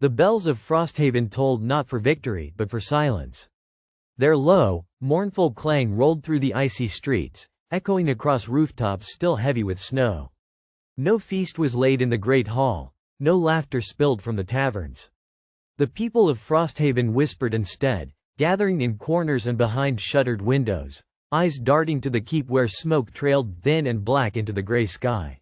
The bells of Frosthaven tolled not for victory but for silence. Their low, mournful clang rolled through the icy streets, echoing across rooftops still heavy with snow. No feast was laid in the great hall, no laughter spilled from the taverns. The people of Frosthaven whispered instead, gathering in corners and behind shuttered windows, eyes darting to the keep where smoke trailed thin and black into the gray sky.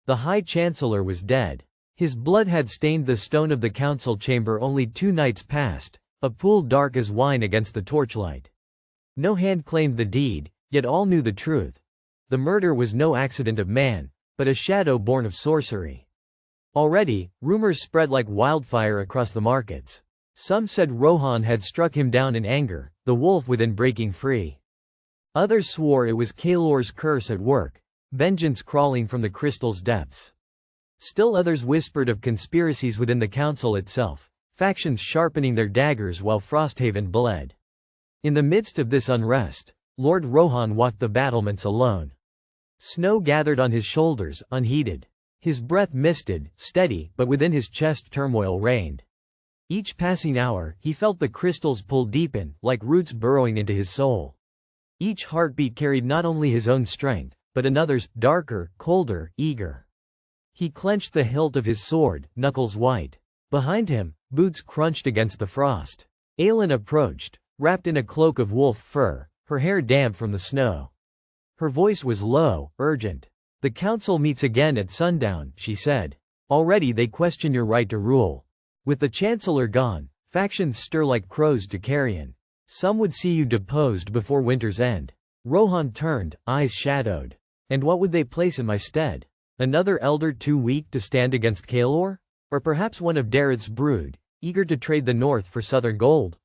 The High Chancellor was dead. His blood had stained the stone of the council chamber only 2 nights past, a pool dark as wine against the torchlight. No hand claimed the deed, yet all knew the truth. The murder was no accident of man, but a shadow born of sorcery. Already, rumors spread like wildfire across the markets. Some said Rohan had struck him down in anger, the wolf within breaking free. Others swore it was Kaelor's curse at work, vengeance crawling from the crystal's depths. Still others whispered of conspiracies within the council itself, factions sharpening their daggers while Frosthaven bled. In the midst of this unrest, Lord Rohan walked the battlements alone. Snow gathered on his shoulders, unheeded. His breath misted, steady, but within his chest turmoil reigned. Each passing hour, he felt the crystals pull deepen, like roots burrowing into his soul. Each heartbeat carried not only his own strength, but another's, darker, colder, eager. He clenched the hilt of his sword, knuckles white. Behind him, boots crunched against the frost. Aelin approached, wrapped in a cloak of wolf fur, her hair damp from the snow. Her voice was low, urgent. "The council meets again at sundown," she said. "Already they question your right to rule. With the Chancellor gone, factions stir like crows to carrion. Some would see you deposed before winter's end." Rohan turned, eyes shadowed. "And what would they place in my stead? Another elder too weak to stand against Kaelor? Or perhaps one of Dareth's brood, eager to trade the north for southern gold?"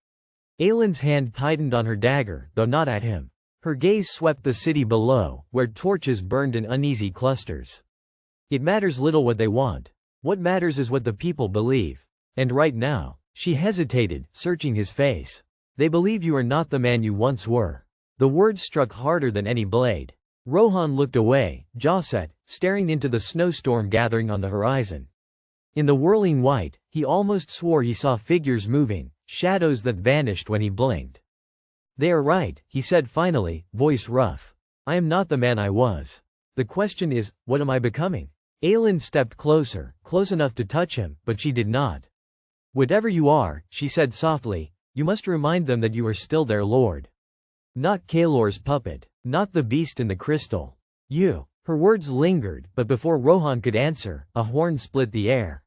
Aelin's hand tightened on her dagger, though not at him. Her gaze swept the city below, where torches burned in uneasy clusters. "It matters little what they want. What matters is what the people believe. And right now," she hesitated, searching his face, "they believe you are not the man you once were." The words struck harder than any blade. Rohan looked away, jaw set, staring into the snowstorm gathering on the horizon. In the whirling white, he almost swore he saw figures moving, shadows that vanished when he blinked. "They are right," he said finally, voice rough. "I am not the man I was. The question is, what am I becoming?" Aelin stepped closer, close enough to touch him, but she did not. "Whatever you are," she said softly, "you must remind them that you are still their lord. Not Kaelor's puppet, not the beast in the crystal. You." Her words lingered, but before Rohan could answer, a horn split the air.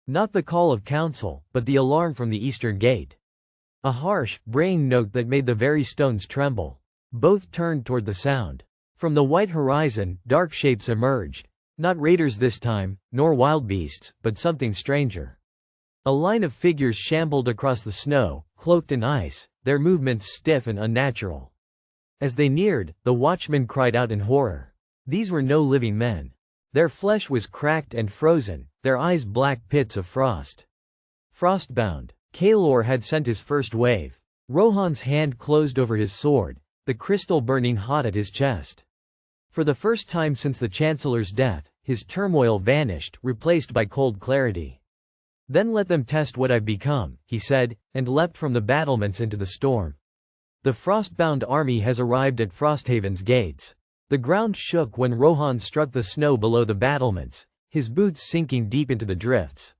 Not the call of council, but the alarm from the eastern gate. A harsh, braying note that made the very stones tremble. Both turned toward the sound. From the white horizon, dark shapes emerged. Not raiders this time, nor wild beasts, but something stranger. A line of figures shambled across the snow, cloaked in ice, their movements stiff and unnatural. As they neared, the watchmen cried out in horror. These were no living men. Their flesh was cracked and frozen, their eyes black pits of frost. Frostbound. Kaelor had sent his first wave. Rohan's hand closed over his sword, the crystal burning hot at his chest. For the first time since the Chancellor's death, his turmoil vanished, replaced by cold clarity. "Then let them test what I've become," he said, and leapt from the battlements into the storm. The Frostbound army has arrived at Frosthaven's gates. The ground shook when Rohan struck the snow below the battlements, his boots sinking deep into the drifts.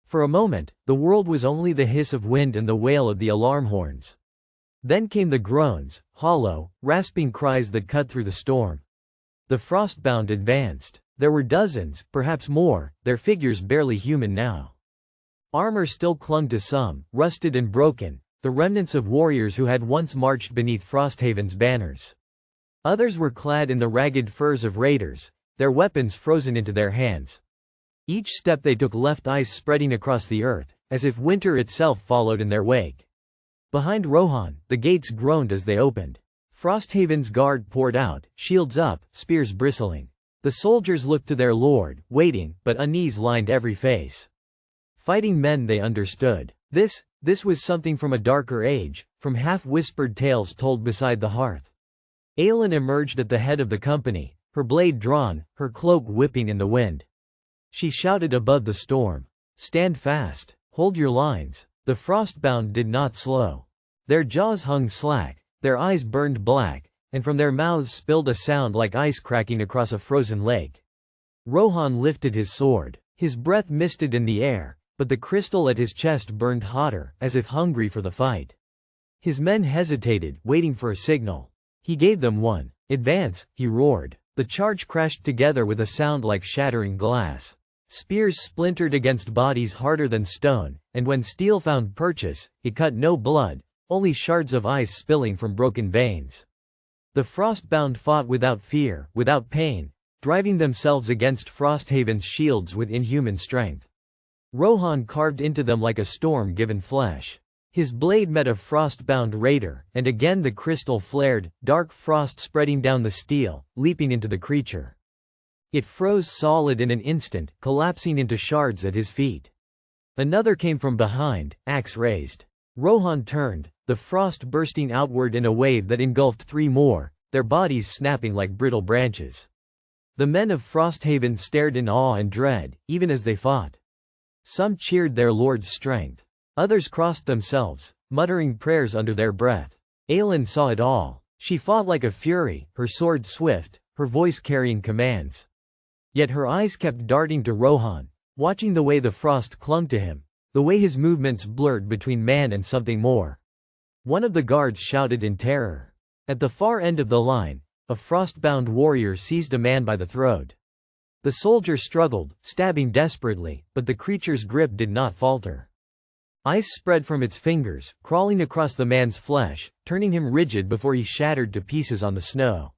For a moment, the world was only the hiss of wind and the wail of the alarm horns. Then came the groans, hollow, rasping cries that cut through the storm. The Frostbound advanced. There were dozens, perhaps more, their figures barely human now. Armor still clung to some, rusted and broken, the remnants of warriors who had once marched beneath Frosthaven's banners. Others were clad in the ragged furs of raiders, their weapons frozen into their hands. Each step they took left ice spreading across the earth, as if winter itself followed in their wake. Behind Rohan, the gates groaned as they opened. Frosthaven's guard poured out, shields up, spears bristling. The soldiers looked to their lord, waiting, but unease lined every face. Fighting men, they understood. This was something from a darker age, from half-whispered tales told beside the hearth. Aelin emerged at the head of the company, her blade drawn, her cloak whipping in the wind. She shouted above the storm, "Stand fast! Hold your lines. The Frostbound did not slow. Their jaws hung slack, their eyes burned black, and from their mouths spilled a sound like ice cracking across a frozen lake. Rohan lifted his sword. His breath misted in the air, but the crystal at his chest burned hotter, as if hungry for the fight. His men hesitated, waiting for a signal. He gave them one. Advance, he roared. The charge crashed together with a sound like shattering glass. Spears splintered against bodies harder than stone, and when steel found purchase, it cut no blood, only shards of ice spilling from broken veins. The Frostbound fought without fear, without pain, driving themselves against Frosthaven's shields with inhuman strength. Rohan carved into them like a storm given flesh. His blade met a Frostbound raider, and again the crystal flared, dark frost spreading down the steel, leaping into the creature. It froze solid in an instant, collapsing into shards at his feet. Another came from behind, axe raised. Rohan turned, the frost bursting outward in a wave that engulfed three more, their bodies snapping like brittle branches. The men of Frosthaven stared in awe and dread, even as they fought. Some cheered their lord's strength. Others crossed themselves, muttering prayers under their breath. Aelin saw it all. She fought like a fury, her sword swift, her voice carrying commands. Yet her eyes kept darting to Rohan, watching the way the frost clung to him, the way his movements blurred between man and something more. One of the guards shouted in terror. At the far end of the line, a frostbound warrior seized a man by the throat. The soldier struggled, stabbing desperately, but the creature's grip did not falter. Ice spread from its fingers, crawling across the man's flesh, turning him rigid before he shattered to pieces on the snow.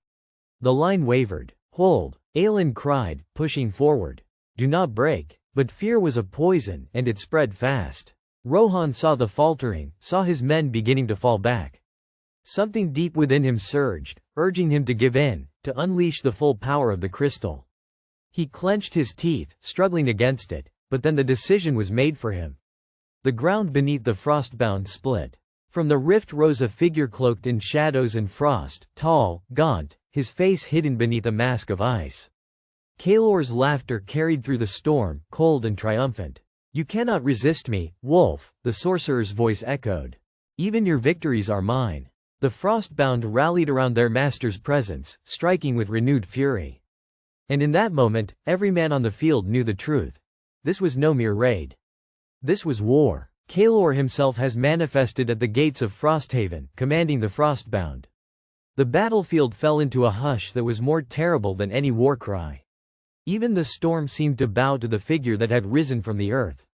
The line wavered. Hold, Aelin cried, pushing forward. Do not break. But fear was a poison, and it spread fast. Rohan saw the faltering, saw his men beginning to fall back. Something deep within him surged, urging him to give in, to unleash the full power of the crystal. He clenched his teeth, struggling against it, but then the decision was made for him. The ground beneath the Frostbound split. From the rift rose a figure cloaked in shadows and frost, tall, gaunt, his face hidden beneath a mask of ice. Kaelor's laughter carried through the storm, cold and triumphant. You cannot resist me, wolf, the sorcerer's voice echoed. Even your victories are mine. The Frostbound rallied around their master's presence, striking with renewed fury. And in that moment, every man on the field knew the truth. This was no mere raid. This was war. Kaelor himself has manifested at the gates of Frosthaven, commanding the Frostbound. The battlefield fell into a hush that was more terrible than any war cry. Even the storm seemed to bow to the figure that had risen from the earth.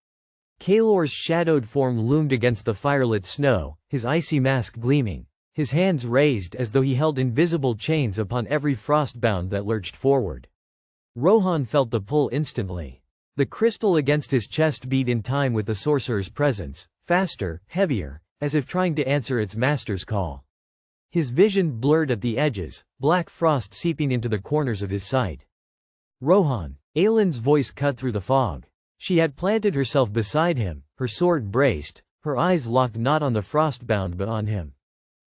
Kaelor's shadowed form loomed against the firelit snow, his icy mask gleaming, his hands raised as though he held invisible chains upon every Frostbound that lurched forward. Rohan felt the pull instantly. The crystal against his chest beat in time with the sorcerer's presence, faster, heavier, as if trying to answer its master's call. His vision blurred at the edges, black frost seeping into the corners of his sight. Rohan, Aelin's voice cut through the fog. She had planted herself beside him, her sword braced, her eyes locked not on the Frostbound but on him.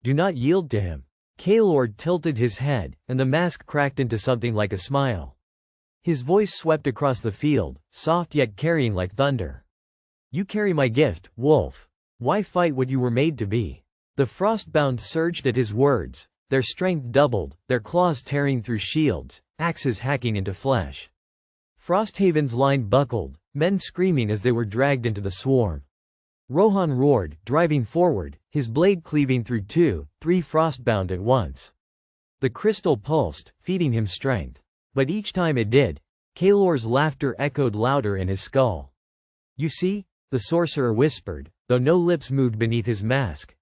Do not yield to him. Kaelor tilted his head, and the mask cracked into something like a smile. His voice swept across the field, soft yet carrying like thunder. You carry my gift, wolf. Why fight what you were made to be? The Frostbound surged at his words, their strength doubled, their claws tearing through shields, axes hacking into flesh. Frosthaven's line buckled, men screaming as they were dragged into the swarm. Rohan roared, driving forward, his blade cleaving through 2, 3 Frostbound at once. The crystal pulsed, feeding him strength. But each time it did, Kaelor's laughter echoed louder in his skull. You see, the sorcerer whispered, though no lips moved beneath his mask.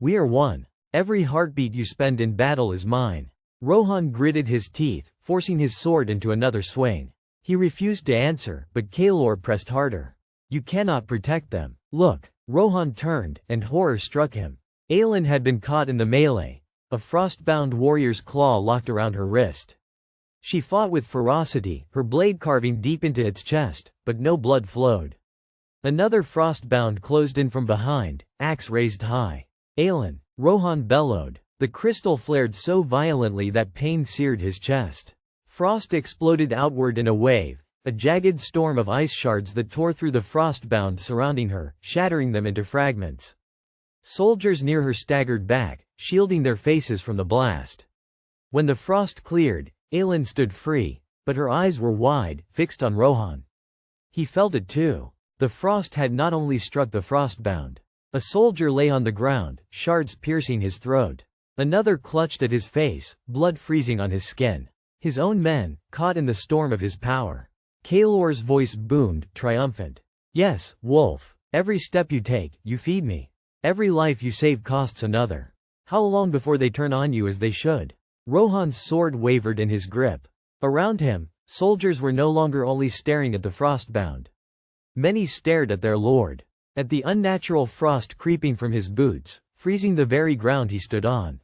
We are one. Every heartbeat you spend in battle is mine. Rohan gritted his teeth, forcing his sword into another swing. He refused to answer, but Kaelor pressed harder. You cannot protect them. Look. Rohan turned, and horror struck him. Aelin had been caught in the melee. A Frostbound warrior's claw locked around her wrist. She fought with ferocity, her blade carving deep into its chest, but no blood flowed. Another Frostbound closed in from behind, axe raised high. Aelin, Rohan bellowed. The crystal flared so violently that pain seared his chest. Frost exploded outward in a wave, a jagged storm of ice shards that tore through the frostbound surrounding her, shattering them into fragments. Soldiers near her staggered back, shielding their faces from the blast. When the frost cleared, Aelin stood free, but her eyes were wide, fixed on Rohan. He felt it too. The frost had not only struck the frostbound. A soldier lay on the ground, shards piercing his throat. Another clutched at his face, blood freezing on his skin. His own men, caught in the storm of his power. Kaelor's voice boomed, triumphant. Yes, Wolf. Every step you take, you feed me. Every life you save costs another. How long before they turn on you as they should? Rohan's sword wavered in his grip. Around him, soldiers were no longer only staring at the frostbound. Many stared at their lord. At the unnatural frost creeping from his boots, freezing the very ground he stood on.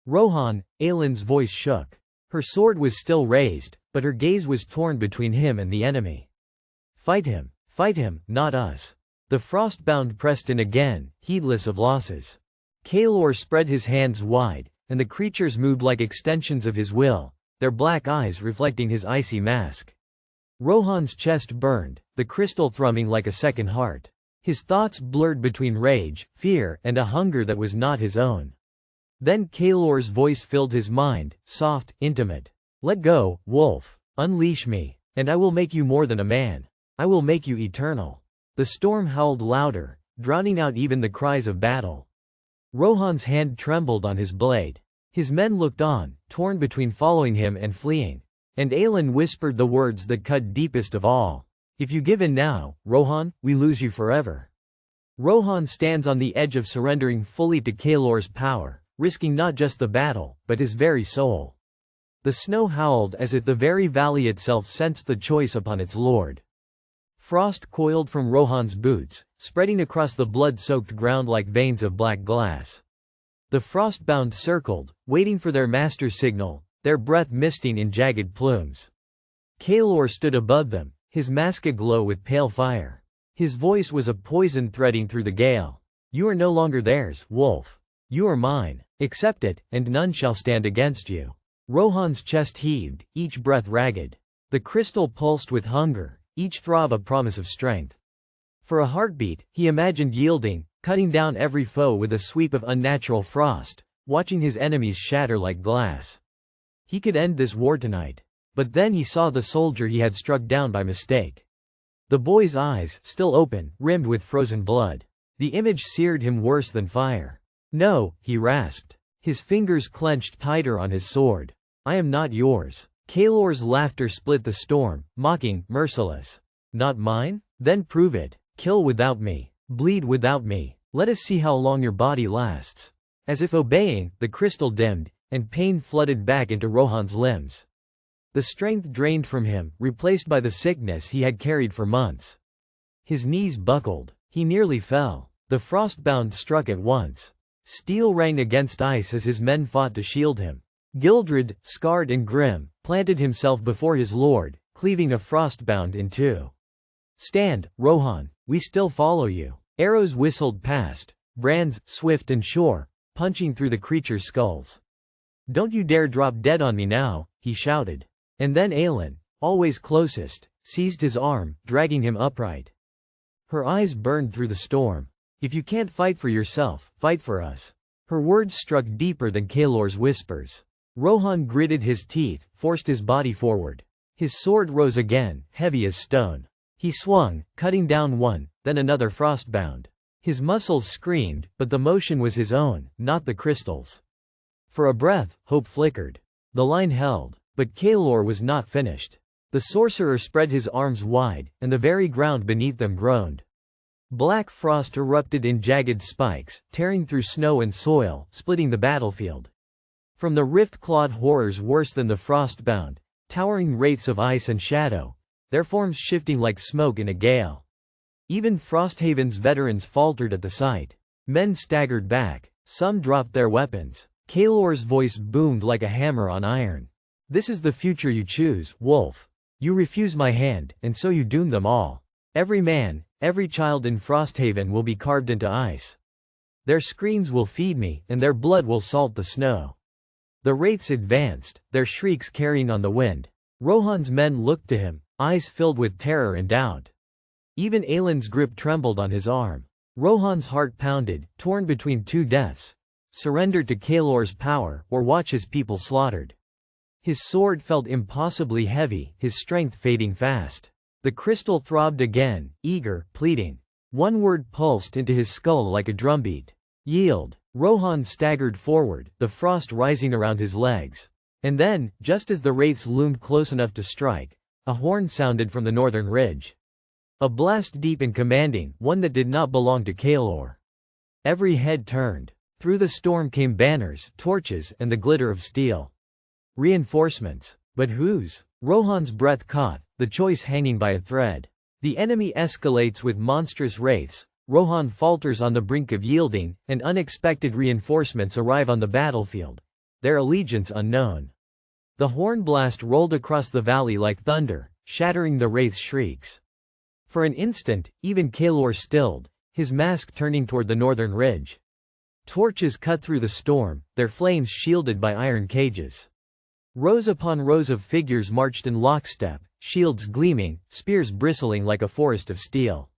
Rohan, Aelin's voice shook. Her sword was still raised, but her gaze was torn between him and the enemy. Fight him, not us. The frostbound pressed in again, heedless of losses. Kaelor spread his hands wide, and the creatures moved like extensions of his will, their black eyes reflecting his icy mask. Rohan's chest burned, the crystal thrumming like a second heart. His thoughts blurred between rage, fear, and a hunger that was not his own. Then Kaelor's voice filled his mind, soft, intimate. Let go, Wolf. Unleash me, and I will make you more than a man. I will make you eternal. The storm howled louder, drowning out even the cries of battle. Rohan's hand trembled on his blade. His men looked on, torn between following him and fleeing. And Aelin whispered the words that cut deepest of all. If you give in now, Rohan, we lose you forever. Rohan stands on the edge of surrendering fully to Kaelor's power, risking not just the battle, but his very soul. The snow howled as if the very valley itself sensed the choice upon its lord. Frost coiled from Rohan's boots, spreading across the blood-soaked ground like veins of black glass. The frostbound circled, waiting for their master's signal, their breath misting in jagged plumes. Kaelor stood above them, his mask aglow with pale fire. His voice was a poison threading through the gale. You are no longer theirs, Wolf. You are mine. Accept it, and none shall stand against you. Rohan's chest heaved, each breath ragged. The crystal pulsed with hunger, each throb a promise of strength. For a heartbeat, he imagined yielding, cutting down every foe with a sweep of unnatural frost, watching his enemies shatter like glass. He could end this war tonight. But then he saw the soldier he had struck down by mistake. The boy's eyes, still open, rimmed with frozen blood. The image seared him worse than fire. No, he rasped. His fingers clenched tighter on his sword. I am not yours. Kaelor's laughter split the storm, mocking, merciless. Not mine? Then prove it. Kill without me. Bleed without me. Let us see how long your body lasts. As if obeying, the crystal dimmed, and pain flooded back into Rohan's limbs. The strength drained from him, replaced by the sickness he had carried for months. His knees buckled. He nearly fell. The frostbound struck at once. Steel rang against ice as his men fought to shield him. Gildred, scarred and grim, planted himself before his lord, cleaving a frostbound in two. Stand, Rohan, we still follow you. Arrows whistled past, brands, swift and sure, punching through the creature's skulls. Don't you dare drop dead on me now, he shouted. And then Aelin, always closest, seized his arm, dragging him upright. Her eyes burned through the storm. If you can't fight for yourself, fight for us. Her words struck deeper than Kaelor's whispers. Rohan gritted his teeth, forced his body forward. His sword rose again, heavy as stone. He swung, cutting down one, then another frostbound. His muscles screamed, but the motion was his own, not the crystal's. For a breath, hope flickered. The line held, but Kaelor was not finished. The sorcerer spread his arms wide, and the very ground beneath them groaned. Black frost erupted in jagged spikes, tearing through snow and soil, splitting the battlefield. From the rift-clawed horrors worse than the frostbound, towering wraiths of ice and shadow, their forms shifting like smoke in a gale. Even Frosthaven's veterans faltered at the sight. Men staggered back, some dropped their weapons. Kaelor's voice boomed like a hammer on iron. This is the future you choose, Wolf. You refuse my hand, and so you doom them all. Every man, every child in Frosthaven will be carved into ice. Their screams will feed me, and their blood will salt the snow. The wraiths advanced, their shrieks carrying on the wind. Rohan's men looked to him, eyes filled with terror and doubt. Even Aelin's grip trembled on his arm. Rohan's heart pounded, torn between two deaths: surrender to Kaelor's power, or watch his people slaughtered. His sword felt impossibly heavy, his strength fading fast. The crystal throbbed again, eager, pleading. One word pulsed into his skull like a drumbeat: yield. Rohan staggered forward, the frost rising around his legs. And then, just as the wraiths loomed close enough to strike, a horn sounded from the northern ridge. A blast deep and commanding, one that did not belong to Kaelor. Every head turned. Through the storm came banners, torches, and the glitter of steel. Reinforcements. But whose? Rohan's breath caught, the choice hanging by a thread. The enemy escalates with monstrous wraiths. Rohan falters on the brink of yielding, and unexpected reinforcements arrive on the battlefield, their allegiance unknown. The horn blast rolled across the valley like thunder, shattering the wraith's shrieks. For an instant, even Kaelor stilled, his mask turning toward the northern ridge. Torches cut through the storm, their flames shielded by iron cages. Rows upon rows of figures marched in lockstep, shields gleaming, spears bristling like a forest of steel.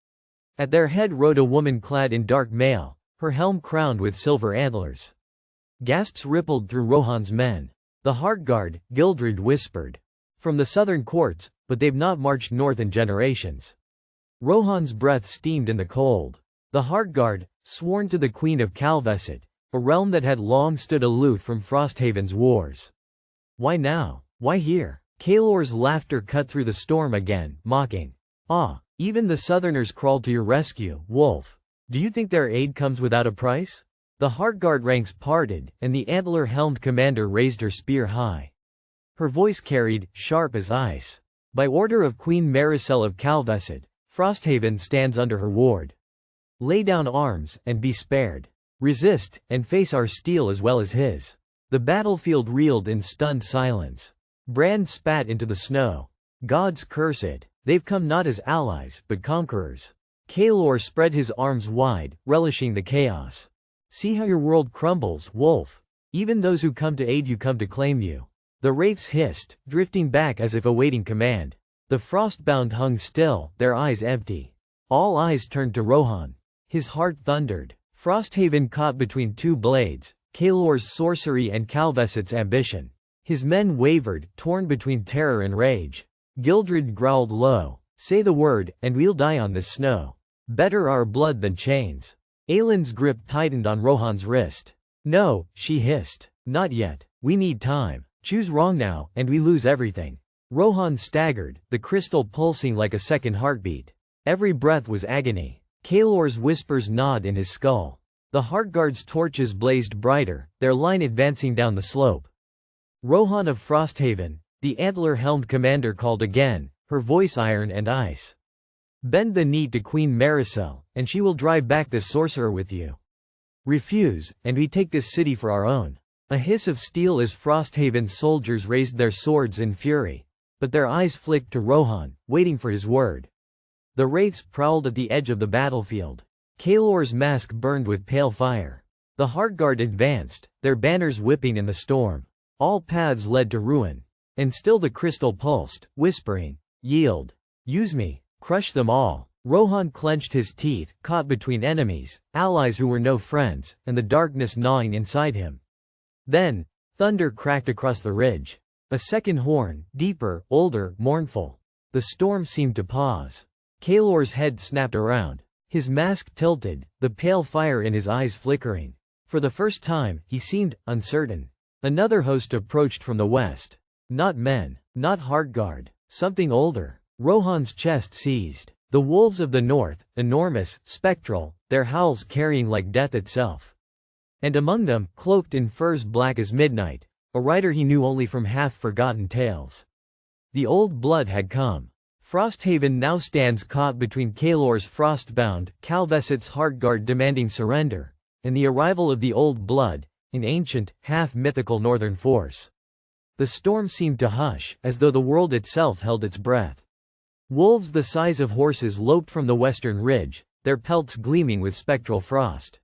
At their head rode a woman clad in dark mail, her helm crowned with silver antlers. Gasps rippled through Rohan's men. The Hartguard, Gildred whispered. From the southern courts, but they've not marched north in generations. Rohan's breath steamed in the cold. The Hartguard, sworn to the Queen of Kalveset, a realm that had long stood aloof from Frosthaven's wars. Why now? Why here? Kaelor's laughter cut through the storm again, mocking. Ah, even the southerners crawled to your rescue, wolf. Do you think their aid comes without a price? The Hartguard ranks parted, and the antler-helmed commander raised her spear high. Her voice carried, sharp as ice. By order of Queen Marisel of Kalveset, Frosthaven stands under her ward. Lay down arms, and be spared. Resist, and face our steel as well as his. The battlefield reeled in stunned silence. Bran spat into the snow. Gods curse it. They've come not as allies, but conquerors. Kaelor spread his arms wide, relishing the chaos. See how your world crumbles, wolf. Even those who come to aid you come to claim you. The wraiths hissed, drifting back as if awaiting command. The Frostbound hung still, their eyes empty. All eyes turned to Rohan. His heart thundered. Frosthaven caught between two blades, Kaelor's sorcery and Kalveset's ambition. His men wavered, torn between terror and rage. Gildred growled low. Say the word, and we'll die on this snow. Better our blood than chains. Aelin's grip tightened on Rohan's wrist. No, she hissed. Not yet. We need time. Choose wrong now, and we lose everything. Rohan staggered, the crystal pulsing like a second heartbeat. Every breath was agony. Kaelor's whispers gnawed in his skull. The Hartguard's torches blazed brighter, their line advancing down the slope. Rohan of Frosthaven, the antler-helmed commander called again, her voice iron and ice. Bend the knee to Queen Marisel, and she will drive back this sorcerer with you. Refuse, and we take this city for our own. A hiss of steel as Frosthaven's soldiers raised their swords in fury. But their eyes flicked to Rohan, waiting for his word. The wraiths prowled at the edge of the battlefield. Kaelor's mask burned with pale fire. The Hartguard advanced, their banners whipping in the storm. All paths led to ruin. And still the crystal pulsed, whispering, yield. Use me. Crush them all. Rohan clenched his teeth, caught between enemies, allies who were no friends, and the darkness gnawing inside him. Then, thunder cracked across the ridge. A second horn, deeper, older, mournful. The storm seemed to pause. Kaelor's head snapped around. His mask tilted, the pale fire in his eyes flickering. For the first time, he seemed uncertain. Another host approached from the west. Not men, not Hartguard, something older. Rohan's chest seized. The wolves of the north, enormous, spectral, their howls carrying like death itself. And among them, cloaked in furs black as midnight, a rider he knew only from half-forgotten tales. The old blood had come. Frosthaven now stands caught between Kaelor's Frostbound, Kalveset's Hartguard demanding surrender, and the arrival of the old blood, an ancient, half-mythical northern force. The storm seemed to hush, as though the world itself held its breath. Wolves the size of horses loped from the western ridge, their pelts gleaming with spectral frost.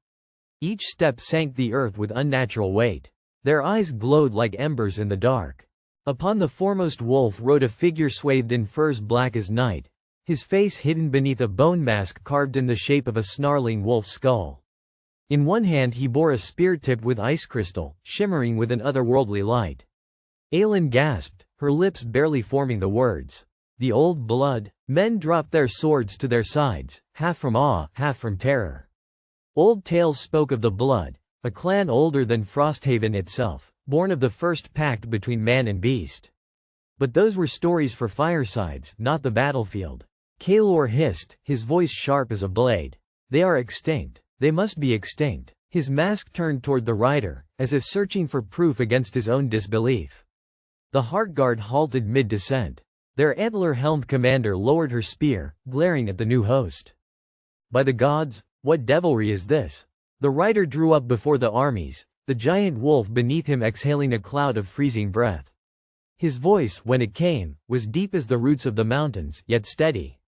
Each step sank the earth with unnatural weight. Their eyes glowed like embers in the dark. Upon the foremost wolf rode a figure swathed in furs black as night, his face hidden beneath a bone mask carved in the shape of a snarling wolf's skull. In one hand he bore a spear tipped with ice crystal, shimmering with an otherworldly light. Aelin gasped, her lips barely forming the words, "The old blood." Men dropped their swords to their sides, half from awe, half from terror. Old tales spoke of the blood, a clan older than Frosthaven itself, born of the first pact between man and beast. But those were stories for firesides, not the battlefield. Kaelor hissed, his voice sharp as a blade. "They are extinct. They must be extinct." His mask turned toward the rider, as if searching for proof against his own disbelief. The Hartguard halted mid-descent. Their antler-helmed commander lowered her spear, glaring at the new host. "By the gods, what devilry is this?" The rider drew up before the armies, the giant wolf beneath him exhaling a cloud of freezing breath. His voice, when it came, was deep as the roots of the mountains, yet steady.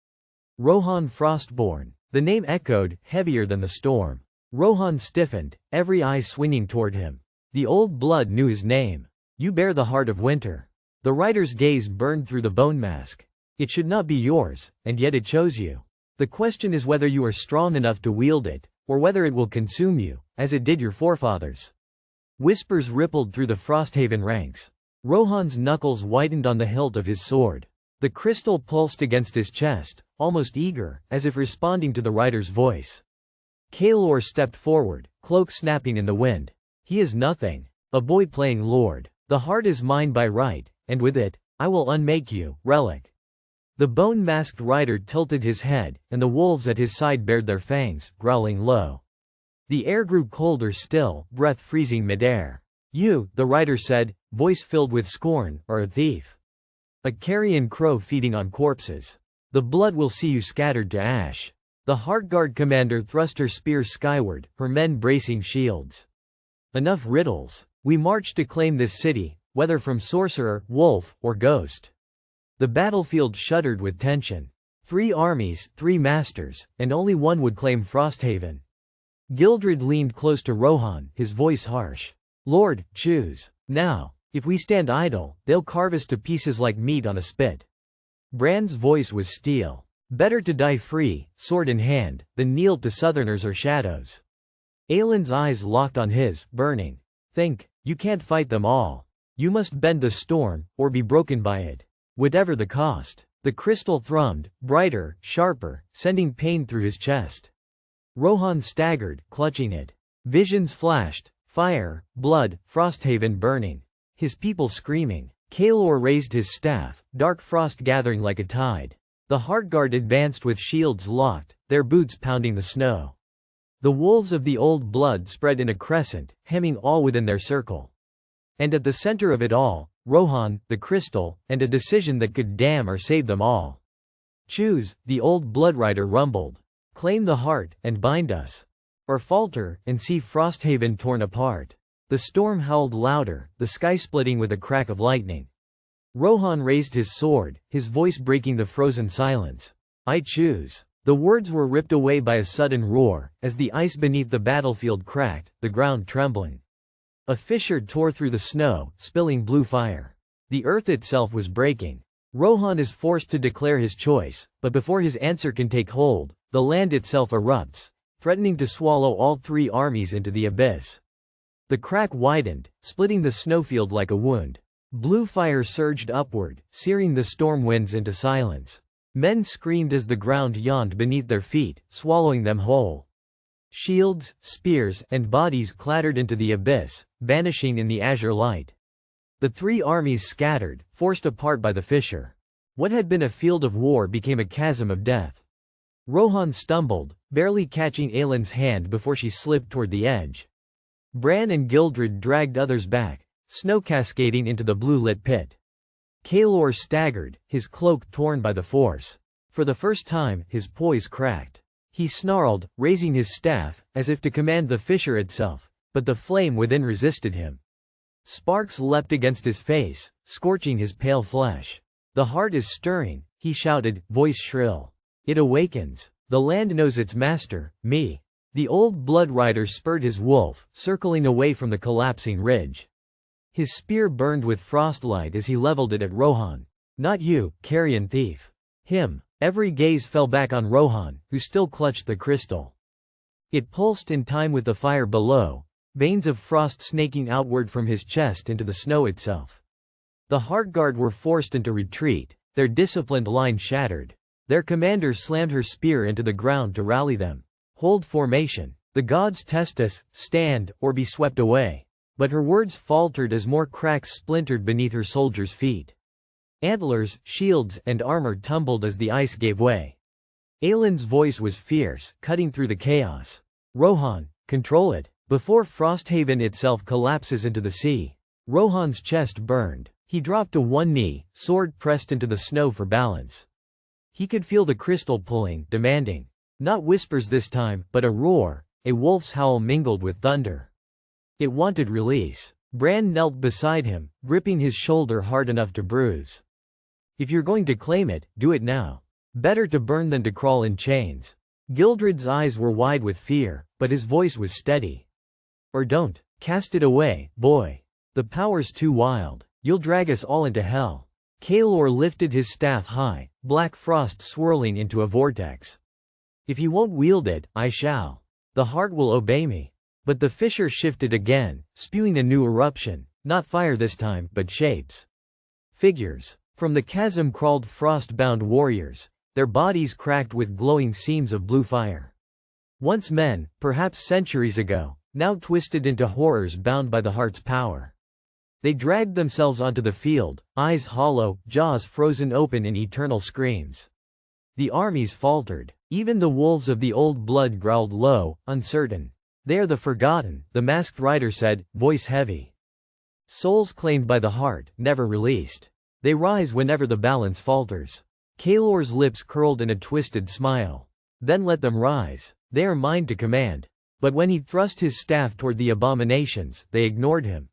"Rohan Frostborn." The name echoed, heavier than the storm. Rohan stiffened, every eye swinging toward him. The old blood knew his name. "You bear the heart of winter." The rider's gaze burned through the bone mask. "It should not be yours, and yet it chose you. The question is whether you are strong enough to wield it, or whether it will consume you, as it did your forefathers." Whispers rippled through the Frosthaven ranks. Rohan's knuckles whitened on the hilt of his sword. The crystal pulsed against his chest, almost eager, as if responding to the rider's voice. Kaelor stepped forward, cloak snapping in the wind. "He is nothing. A boy playing lord. The heart is mine by right, and with it, I will unmake you, relic." The bone-masked rider tilted his head, and the wolves at his side bared their fangs, growling low. The air grew colder still, breath freezing midair. "You," the rider said, voice filled with scorn, "are a thief. A carrion crow feeding on corpses. The blood will see you scattered to ash." The Hartguard commander thrust her spear skyward, her men bracing shields. "Enough riddles. We march to claim this city, whether from sorcerer, wolf, or ghost." The battlefield shuddered with tension. 3 armies, 3 masters, and only one would claim Frosthaven. Gildred leaned close to Rohan, his voice harsh. "Lord, choose. Now. If we stand idle, they'll carve us to pieces like meat on a spit." Bran's voice was steel. "Better to die free, sword in hand, than kneel to southerners or shadows." Aelin's eyes locked on his, burning. "Think. You can't fight them all. You must bend the storm, or be broken by it. Whatever the cost." The crystal thrummed, brighter, sharper, sending pain through his chest. Rohan staggered, clutching it. Visions flashed, fire, blood, Frosthaven burning. His people screaming. Kaelor raised his staff, dark frost gathering like a tide. The Hartguard advanced with shields locked, their boots pounding the snow. The wolves of the old blood spread in a crescent, hemming all within their circle. And at the center of it all, Rohan, the crystal, and a decision that could damn or save them all. "Choose," the old bloodrider rumbled. "Claim the heart, and bind us. Or falter, and see Frosthaven torn apart." The storm howled louder, the sky splitting with a crack of lightning. Rohan raised his sword, his voice breaking the frozen silence. "I choose." The words were ripped away by a sudden roar, as the ice beneath the battlefield cracked, the ground trembling. A fissure tore through the snow, spilling blue fire. The earth itself was breaking. Rohan is forced to declare his choice, but before his answer can take hold, the land itself erupts, threatening to swallow all 3 armies into the abyss. The crack widened, splitting the snowfield like a wound. Blue fire surged upward, searing the storm winds into silence. Men screamed as the ground yawned beneath their feet, swallowing them whole. Shields, spears, and bodies clattered into the abyss, vanishing in the azure light. The 3 armies scattered, forced apart by the fissure. What had been a field of war became a chasm of death. Rohan stumbled, barely catching Aelin's hand before she slipped toward the edge. Bran and Gildred dragged others back, snow cascading into the blue-lit pit. Kaelor staggered, his cloak torn by the force. For the first time, his poise cracked. He snarled, raising his staff, as if to command the fissure itself, but the flame within resisted him. Sparks leapt against his face, scorching his pale flesh. "The heart is stirring," he shouted, voice shrill. "It awakens. The land knows its master, me." The old blood rider spurred his wolf, circling away from the collapsing ridge. His spear burned with frostlight as he leveled it at Rohan. "Not you, carrion thief." "Him." Every gaze fell back on Rohan, who still clutched the crystal. It pulsed in time with the fire below, veins of frost snaking outward from his chest into the snow itself. The Hartguard were forced into retreat, their disciplined line shattered. Their commander slammed her spear into the ground to rally them. "Hold formation. The gods test us, stand, or be swept away." But her words faltered as more cracks splintered beneath her soldiers' feet. Antlers, shields, and armor tumbled as the ice gave way. Aelin's voice was fierce, cutting through the chaos. "Rohan, control it, before Frosthaven itself collapses into the sea." Rohan's chest burned. He dropped to one knee, sword pressed into the snow for balance. He could feel the crystal pulling, demanding. Not whispers this time, but a roar, a wolf's howl mingled with thunder. It wanted release. Bran knelt beside him, gripping his shoulder hard enough to bruise. "If you're going to claim it, do it now. Better to burn than to crawl in chains." Gildred's eyes were wide with fear, but his voice was steady. "Or don't. Cast it away, boy. The power's too wild. You'll drag us all into hell." Kaelor lifted his staff high, black frost swirling into a vortex. "If you won't wield it, I shall. The heart will obey me." But the fissure shifted again, spewing a new eruption, not fire this time, but shapes. Figures. From the chasm crawled frostbound warriors, their bodies cracked with glowing seams of blue fire. Once men, perhaps centuries ago, now twisted into horrors bound by the heart's power. They dragged themselves onto the field, eyes hollow, jaws frozen open in eternal screams. The armies faltered. Even the wolves of the old blood growled low, uncertain. "They are the forgotten," the masked rider said, voice heavy. "Souls claimed by the heart, never released. They rise whenever the balance falters." Kaelor's lips curled in a twisted smile. "Then let them rise. They are mine to command." But when he thrust his staff toward the abominations, they ignored him.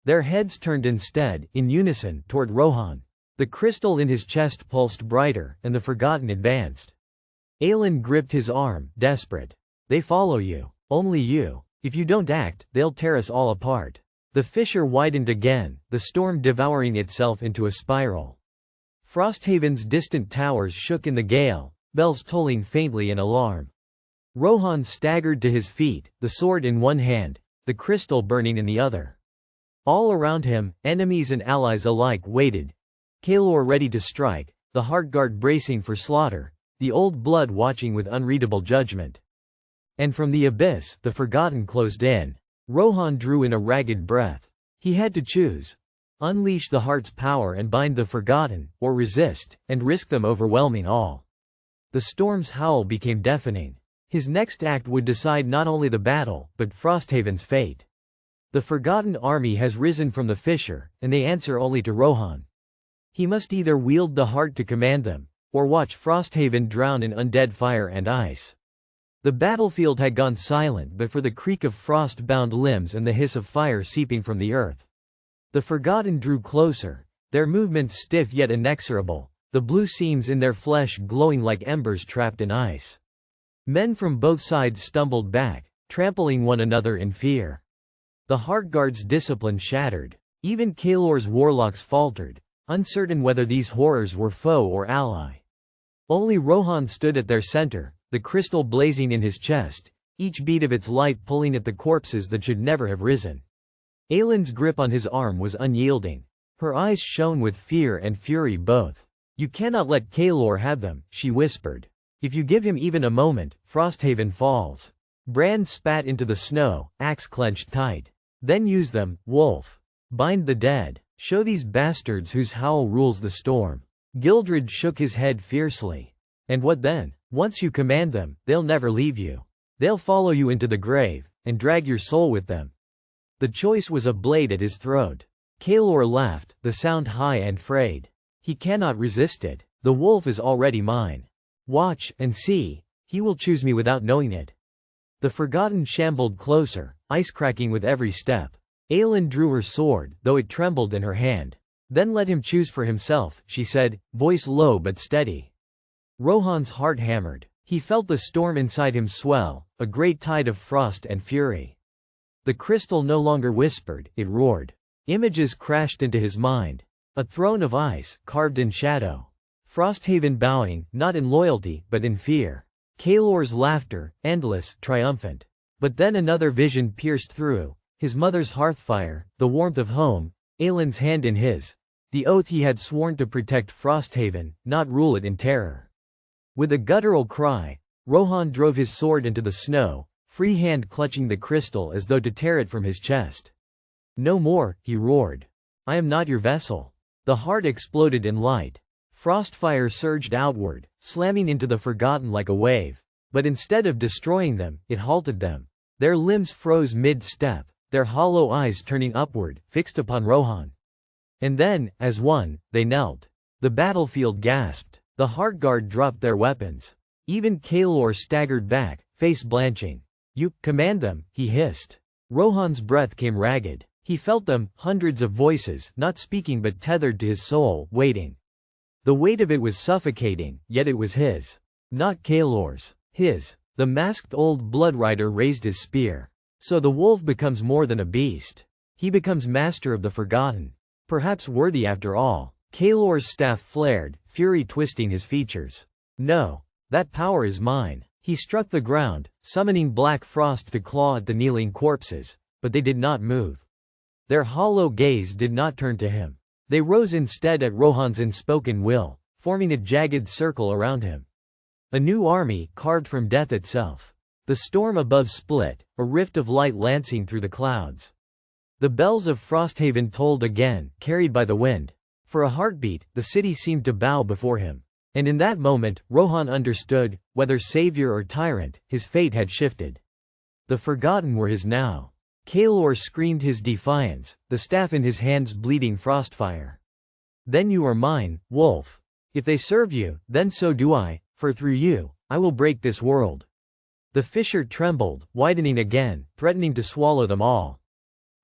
Their heads turned instead, in unison, toward Rohan. The crystal in his chest pulsed brighter, and the forgotten advanced. Aelin gripped his arm, desperate. "They follow you. Only you. If you don't act, they'll tear us all apart." The fissure widened again, the storm devouring itself into a spiral. Frosthaven's distant towers shook in the gale, bells tolling faintly in alarm. Rohan staggered to his feet, the sword in one hand, the crystal burning in the other. All around him, enemies and allies alike waited. Kaelor ready to strike, the Hartguard bracing for slaughter, the old blood watching with unreadable judgment. And from the abyss, the forgotten closed in. Rohan drew in a ragged breath. He had to choose. Unleash the heart's power and bind the forgotten, or resist, and risk them overwhelming all. The storm's howl became deafening. His next act would decide not only the battle, but Frosthaven's fate. The forgotten army has risen from the fissure, and they answer only to Rohan. He must either wield the heart to command them, or watch Frosthaven drown in undead fire and ice. The battlefield had gone silent but for the creak of frost-bound limbs and the hiss of fire seeping from the earth. The forgotten drew closer, their movements stiff yet inexorable, the blue seams in their flesh glowing like embers trapped in ice. Men from both sides stumbled back, trampling one another in fear. The Hartguard's discipline shattered. Even Kaelor's warlocks faltered, uncertain whether these horrors were foe or ally. Only Rohan stood at their center, the crystal blazing in his chest, each bead of its light pulling at the corpses that should never have risen. Aelin's grip on his arm was unyielding. Her eyes shone with fear and fury both. "You cannot let Kaelor have them," she whispered. "If you give him even a moment, Frosthaven falls." Bran spat into the snow, axe clenched tight. "Then use them, wolf. Bind the dead. Show these bastards whose howl rules the storm." Gildred shook his head fiercely. "And what then? Once you command them, they'll never leave you. They'll follow you into the grave, and drag your soul with them." The choice was a blade at his throat. Kaelor laughed, the sound high and frayed. "He cannot resist it. The wolf is already mine. Watch, and see. He will choose me without knowing it." The forgotten shambled closer, ice cracking with every step. Aelin drew her sword, though it trembled in her hand. "Then let him choose for himself," she said, voice low but steady. Rohan's heart hammered. He felt the storm inside him swell, a great tide of frost and fury. The crystal no longer whispered, it roared. Images crashed into his mind. A throne of ice, carved in shadow. Frosthaven bowing, not in loyalty, but in fear. Kaelor's laughter, endless, triumphant. But then another vision pierced through. His mother's hearthfire, the warmth of home, Aelin's hand in his. The oath he had sworn to protect Frosthaven, not rule it in terror. With a guttural cry, Rohan drove his sword into the snow, free hand clutching the crystal as though to tear it from his chest. "No more," he roared. "I am not your vessel." The heart exploded in light. Frostfire surged outward, slamming into the Forgotten like a wave. But instead of destroying them, it halted them. Their limbs froze mid-step, their hollow eyes turning upward, fixed upon Rohan. And then, as one, they knelt. The battlefield gasped. The Hartguard dropped their weapons. Even Kaelor staggered back, face blanching. "You command them," he hissed. Rohan's breath came ragged. He felt them, hundreds of voices, not speaking but tethered to his soul, waiting. The weight of it was suffocating, yet it was his. Not Kaelor's. His. The masked old bloodrider raised his spear. So the wolf becomes more than a beast. He becomes master of the Forgotten. Perhaps worthy after all. Kaelor's staff flared, fury twisting his features. "No. That power is mine." He struck the ground, summoning black frost to claw at the kneeling corpses, but they did not move. Their hollow gaze did not turn to him. They rose instead at Rohan's unspoken will, forming a jagged circle around him. A new army, carved from death itself. The storm above split, a rift of light lancing through the clouds. The bells of Frosthaven tolled again, carried by the wind. For a heartbeat, the city seemed to bow before him. And in that moment, Rohan understood, whether savior or tyrant, his fate had shifted. The Forgotten were his now. Kaelor screamed his defiance, the staff in his hands bleeding frostfire. "Then you are mine, wolf. If they serve you, then so do I, for through you, I will break this world." The fissure trembled, widening again, threatening to swallow them all.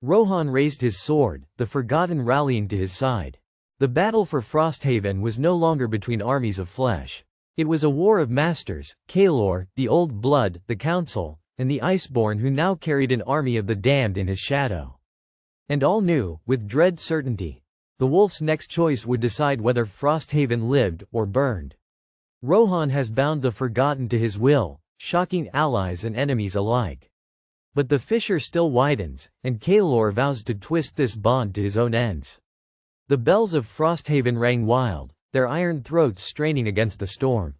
Rohan raised his sword, the Forgotten rallying to his side. The battle for Frosthaven was no longer between armies of flesh. It was a war of masters, Kaelor, the Old Blood, the Council, and the Iceborn who now carried an army of the damned in his shadow. And all knew, with dread certainty, the wolf's next choice would decide whether Frosthaven lived or burned. Rohan has bound the Forgotten to his will, shocking allies and enemies alike. But the fissure still widens, and Kaelor vows to twist this bond to his own ends. The bells of Frosthaven rang wild, their iron throats straining against the storm.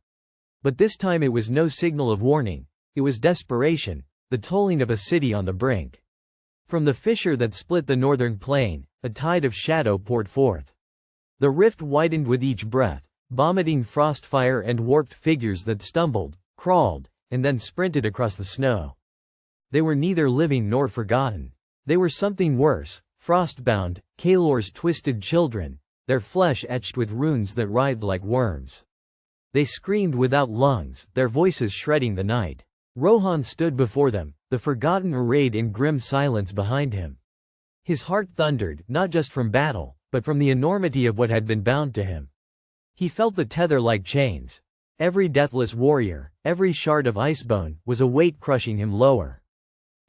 But this time it was no signal of warning, it was desperation, the tolling of a city on the brink. From the fissure that split the northern plain, a tide of shadow poured forth. The rift widened with each breath, vomiting frostfire and warped figures that stumbled, crawled, and then sprinted across the snow. They were neither living nor forgotten. They were something worse, frostbound, Kaelor's twisted children, their flesh etched with runes that writhed like worms. They screamed without lungs, their voices shredding the night. Rohan stood before them, the Forgotten arrayed in grim silence behind him. His heart thundered, not just from battle, but from the enormity of what had been bound to him. He felt the tether like chains. Every deathless warrior, every shard of icebone, was a weight crushing him lower.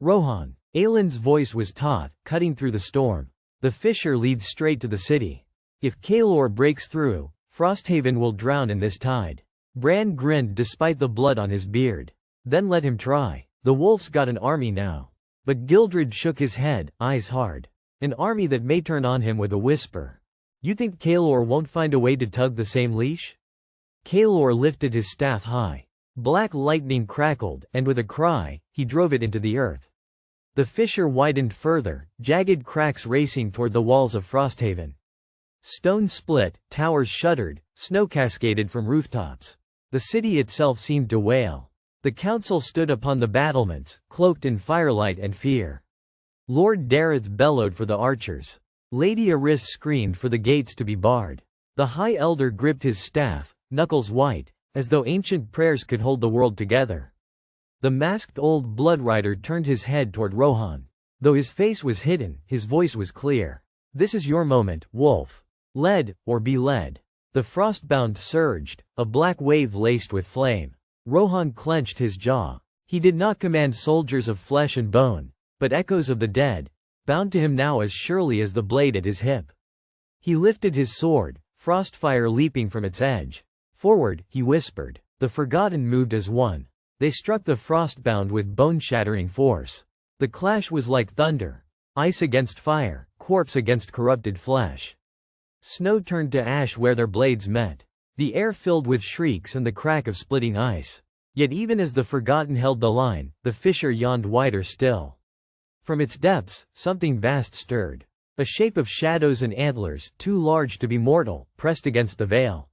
"Rohan." Aelin's voice was taut, cutting through the storm. "The fissure leads straight to the city. If Kaelor breaks through, Frosthaven will drown in this tide." Bran grinned despite the blood on his beard. "Then let him try. The wolf's got an army now." But Gildred shook his head, eyes hard. "An army that may turn on him with a whisper. You think Kaelor won't find a way to tug the same leash?" Kaelor lifted his staff high. Black lightning crackled, and with a cry, he drove it into the earth. The fissure widened further, jagged cracks racing toward the walls of Frosthaven. Stone split, towers shuddered, snow cascaded from rooftops. The city itself seemed to wail. The council stood upon the battlements, cloaked in firelight and fear. Lord Dareth bellowed for the archers. Lady Eris screamed for the gates to be barred. The High Elder gripped his staff, knuckles white, as though ancient prayers could hold the world together. The masked old bloodrider turned his head toward Rohan. Though his face was hidden, his voice was clear. "This is your moment, wolf. Led, or be led." The frostbound surged, a black wave laced with flame. Rohan clenched his jaw. He did not command soldiers of flesh and bone, but echoes of the dead, bound to him now as surely as the blade at his hip. He lifted his sword, frostfire leaping from its edge. Forward, he whispered. The Forgotten moved as one. They struck the Frostbound with bone-shattering force. The clash was like thunder. Ice against fire, corpse against corrupted flesh. Snow turned to ash where their blades met. The air filled with shrieks and the crack of splitting ice. Yet even as the Forgotten held the line, the fissure yawned wider still. From its depths, something vast stirred. A shape of shadows and antlers, too large to be mortal, pressed against the veil.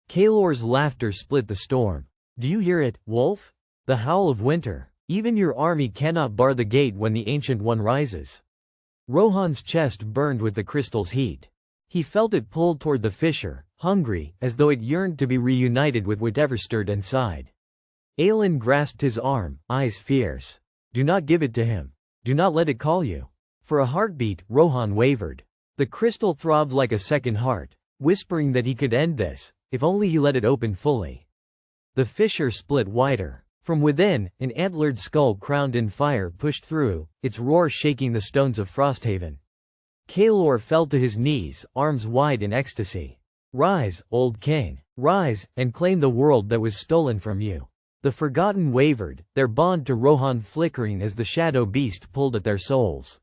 Kaelor's laughter split the storm. Do you hear it, wolf? The howl of winter. Even your army cannot bar the gate when the Ancient One rises. Rohan's chest burned with the crystal's heat. He felt it pulled toward the fissure, hungry, as though it yearned to be reunited with whatever stirred inside. Aelin grasped his arm, eyes fierce. Do not give it to him. Do not let it call you. For a heartbeat, Rohan wavered. The crystal throbbed like a second heart, whispering that he could end this, if only he let it open fully. The fissure split wider. From within, an antlered skull crowned in fire pushed through, its roar shaking the stones of Frosthaven. Kaelor fell to his knees, arms wide in ecstasy. Rise, old king. Rise, and claim the world that was stolen from you. The Forgotten wavered, their bond to Rohan flickering as the shadow beast pulled at their souls.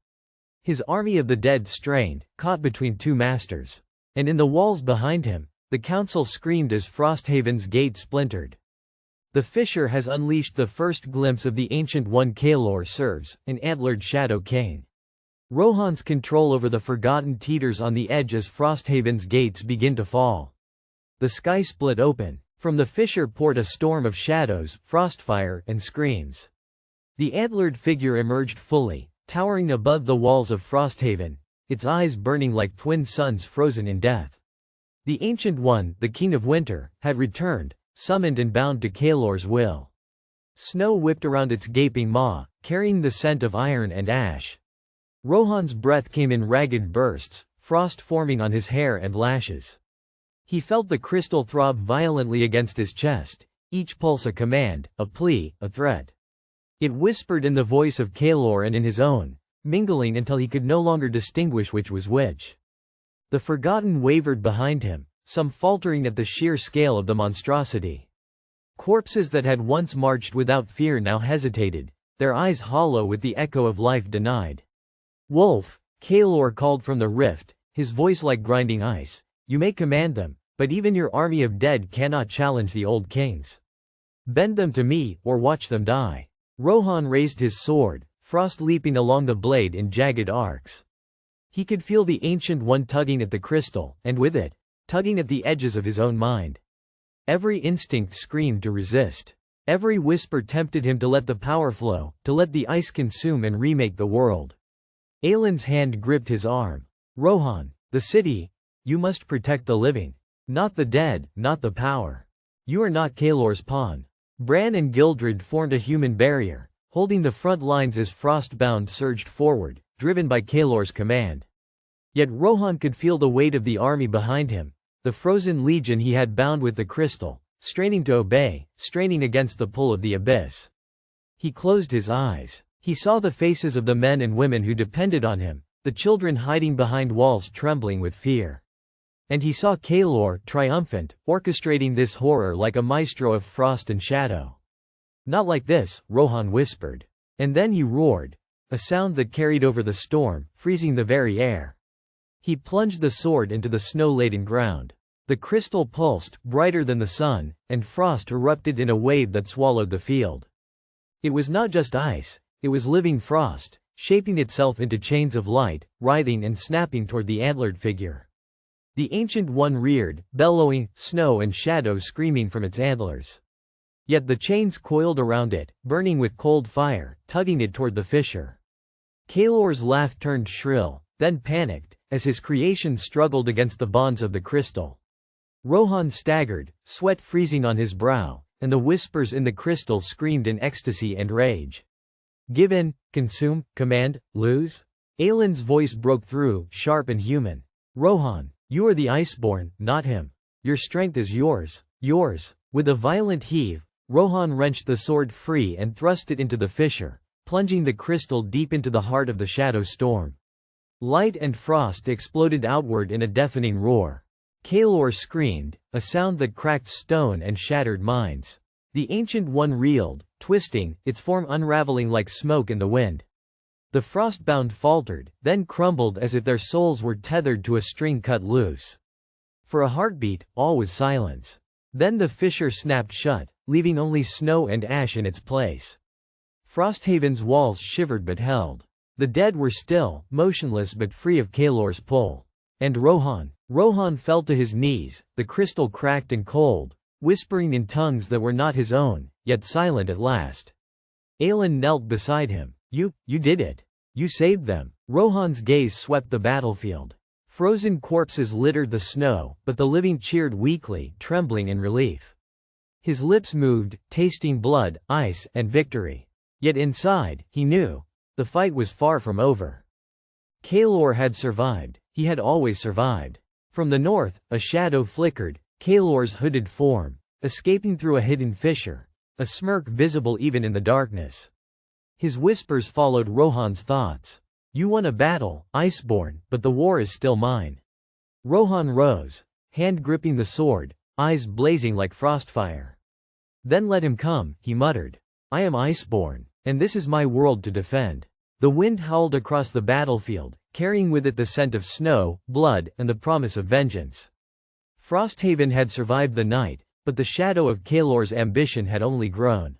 His army of the dead strained, caught between two masters. And in the walls behind him, the council screamed as Frosthaven's gate splintered. The fissure has unleashed the first glimpse of the Ancient One. Kaelor serves, an antlered shadow king. Rohan's control over the Forgotten teeters on the edge as Frosthaven's gates begin to fall. The sky split open. From the fissure poured a storm of shadows, frostfire, and screams. The antlered figure emerged fully, towering above the walls of Frosthaven, its eyes burning like twin suns frozen in death. The Ancient One, the King of Winter, had returned, summoned and bound to Kaelor's will. Snow whipped around its gaping maw, carrying the scent of iron and ash. Rohan's breath came in ragged bursts, frost forming on his hair and lashes. He felt the crystal throb violently against his chest, each pulse a command, a plea, a threat. It whispered in the voice of Kaelor and in his own, mingling until he could no longer distinguish which was which. The Forgotten wavered behind him, some faltering at the sheer scale of the monstrosity. Corpses that had once marched without fear now hesitated, their eyes hollow with the echo of life denied. Wolf, Kaelor called from the rift, his voice like grinding ice. You may command them, but even your army of dead cannot challenge the old kings. Bend them to me, or watch them die. Rohan raised his sword, frost leaping along the blade in jagged arcs. He could feel the Ancient One tugging at the crystal, and with it, tugging at the edges of his own mind. Every instinct screamed to resist. Every whisper tempted him to let the power flow, to let the ice consume and remake the world. Aelin's hand gripped his arm. Rohan, the city. You must protect the living. Not the dead, not the power. You are not Kaelor's pawn. Bran and Gildred formed a human barrier, holding the front lines as Frostbound surged forward, driven by Kaelor's command. Yet Rohan could feel the weight of the army behind him, the frozen legion he had bound with the crystal, straining to obey, straining against the pull of the abyss. He closed his eyes. He saw the faces of the men and women who depended on him, the children hiding behind walls trembling with fear. And he saw Kaelor, triumphant, orchestrating this horror like a maestro of frost and shadow. Not like this, Rohan whispered. And then he roared, a sound that carried over the storm, freezing the very air. He plunged the sword into the snow-laden ground. The crystal pulsed, brighter than the sun, and frost erupted in a wave that swallowed the field. It was not just ice, it was living frost, shaping itself into chains of light, writhing and snapping toward the antlered figure. The Ancient One reared, bellowing, snow and shadow screaming from its antlers. Yet the chains coiled around it, burning with cold fire, tugging it toward the fissure. Kaelor's laugh turned shrill, then panicked, as his creation struggled against the bonds of the crystal. Rohan staggered, sweat freezing on his brow, and the whispers in the crystal screamed in ecstasy and rage. Give in, consume, command, lose? Aelin's voice broke through, sharp and human. Rohan, you are the Iceborn, not him. Your strength is yours, yours. With a violent heave, Rohan wrenched the sword free and thrust it into the fissure, plunging the crystal deep into the heart of the shadow storm. Light and frost exploded outward in a deafening roar. Kaelor screamed, a sound that cracked stone and shattered minds. The Ancient One reeled, twisting, its form unraveling like smoke in the wind. The Frostbound faltered, then crumbled as if their souls were tethered to a string cut loose. For a heartbeat, all was silence. Then the fissure snapped shut, leaving only snow and ash in its place. Frosthaven's walls shivered but held. The dead were still, motionless but free of Kaelor's pull. And Rohan fell to his knees, the crystal cracked and cold, whispering in tongues that were not his own, yet silent at last. Aelin knelt beside him. You did it. You saved them. Rohan's gaze swept the battlefield. Frozen corpses littered the snow, but the living cheered weakly, trembling in relief. His lips moved, tasting blood, ice, and victory. Yet inside, he knew, the fight was far from over. Kaelor had survived. He had always survived. From the north, a shadow flickered, Kaelor's hooded form, escaping through a hidden fissure, a smirk visible even in the darkness. His whispers followed Rohan's thoughts. You won a battle, Iceborn, but the war is still mine. Rohan rose, hand gripping the sword, eyes blazing like frostfire. Then let him come, he muttered. I am Iceborn, and this is my world to defend. The wind howled across the battlefield, carrying with it the scent of snow, blood, and the promise of vengeance. Frosthaven had survived the night, but the shadow of Kaelor's ambition had only grown.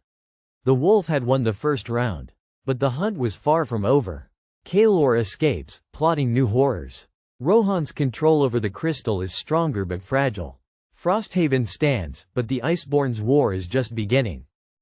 The wolf had won the first round, but the hunt was far from over. Kaelor escapes, plotting new horrors. Rohan's control over the crystal is stronger but fragile. Frosthaven stands, but the Iceborn's war is just beginning.